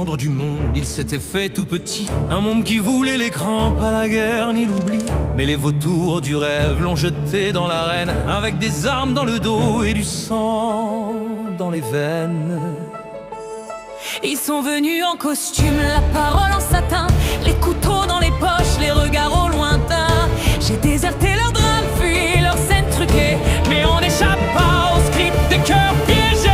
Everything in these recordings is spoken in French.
centre du monde, il s'était fait tout petit. Un monde qui voulait l'écran, pas la guerre ni l'oubli. Mais les vautours du rêve l'ont jeté dans l'arène, avec des armes dans le dos et du sang dans les veines. Ils sont venus en costume, la parole en satin, les couteaux dans les poches, les regards au lointain. J'ai déserté leur drame, fui leur scène truquée, mais on n'échappe pas au script des cœurs piégés.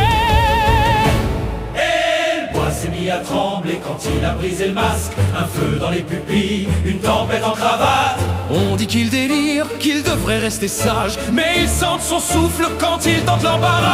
Et le bois s'est mis à trembler quand il a brisé le masque. Un feu dans les pupilles, une tempête en cravate. On dit qu'il délire, qu'il devrait rester sage, mais ils sentent son souffle quand il tente l'embarras.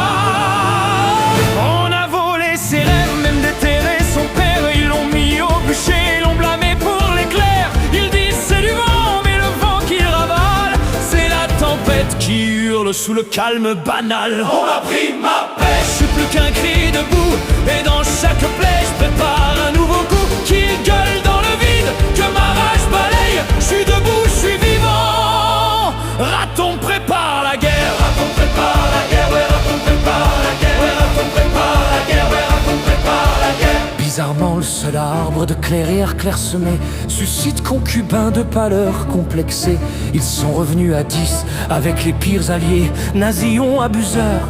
On a volé ses rêves, même déterré son père. Ils l'ont mis au bûcher, l'ont blâmé pour l'éclair. Ils disent c'est du vent, mais le vent qui ravale, c'est la tempête qui hurle sous le calme banal. On m'a pris ma pêche. Je suis plus qu'un cri debout, et dans chaque plaie je prépare un nouveau coup. Qu'il gueule dans le vide, que ma rage balaye. Je suis debout, je suis vivant. Raton prépare la guerre. Raton prépare la guerre, ouais, raton prépare la guerre, ouais, raton prépare la guerre, ouais, raton prépare la guerre. Bizarrement, le seul arbre de clairière clairsemé suscite concubins de pâleur complexés. Ils sont revenus à 10 avec les pires alliés, nazillons abuseurs.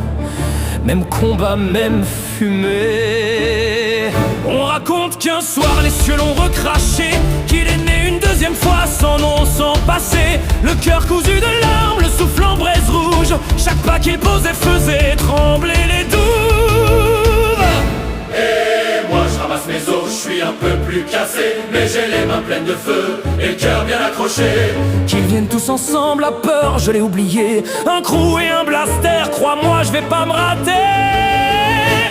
Même combat, même fumée. On raconte qu'un soir les cieux l'ont recraché, qu'il est né une deuxième fois sans nom, sans passé. Le cœur cousu de larmes, le souffle en braise rouge. Chaque pas qu'il posait faisait trembler les douves. Et moi je ramasse mes os, je suis un peu plus cassé, mais j'ai les mains pleines de feu et le cœur bien accroché. Qu'ils viennent tous ensemble, la peur, je l'ai oublié. Un crew et un blaster, crois-moi je vais pas me rater.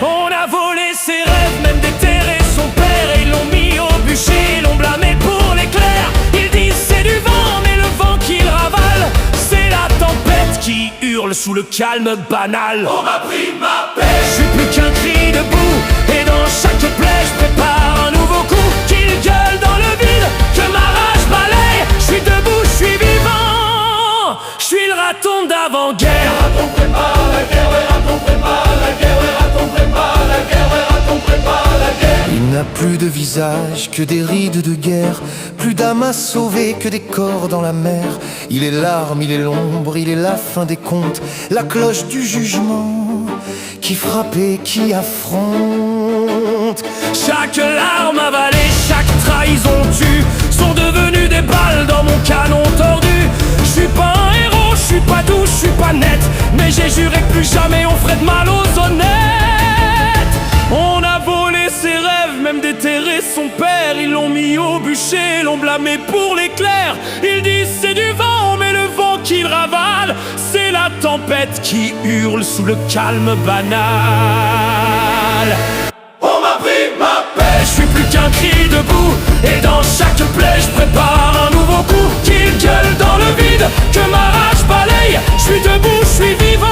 On a volé ses rêves, même déterré son père. Et ils l'ont mis au bûcher, l'ont blâmé pour l'éclair. Ils disent c'est du vent, mais le vent qu'il ravale, c'est la tempête qui hurle sous le calme banal. On m'a pris ma pêche. Je suis plus qu'un cri debout, et dans chaque plaie je prépare un nouveau coup. Qu'il gueule dans le vide, que ma rage balaye. Je suis debout, je suis vivant. Je suis le raton d'avant-guerre. Raton prépare la guerre, ouais, raton prépare la guerre, ouais, raton prépare la guerre, ouais, raton prépare la guerre. Il n'a plus de visage que des rides de guerre, plus d'âmes à sauver que des corps dans la mer. Il est l'arme, il est l'ombre, il est la fin des comptes, la cloche du jugement qui frappe et qui affronte. Chaque larme avalée, chaque trahison tue, sont devenues des balles dans mon canon tordu. Je suis pas un héros, je suis pas doux, je suis pas net, mais j'ai juré que plus jamais on ferait de mal aux honnêtes. On a volé ses rêves, même déterré son père. Ils l'ont mis au bûcher, l'ont blâmé pour l'éclair. Ils disent c'est du vent, mais le vent qu'il ravale, c'est la tempête qui hurle sous le calme banal. On m'a pris ma pêche. Je suis plus qu'un cri debout, et dans chaque plaie je prépare un nouveau coup. Qu'il gueule dans le vide, que ma rage balaye. Je suis debout, je suis vivant.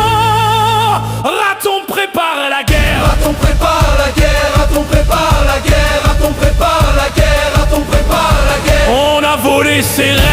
Raton prépare la guerre. Raton prépare la guerre, raton prépare la guerre, raton prépare la guerre, raton prépare la guerre. On a volé ses rêves.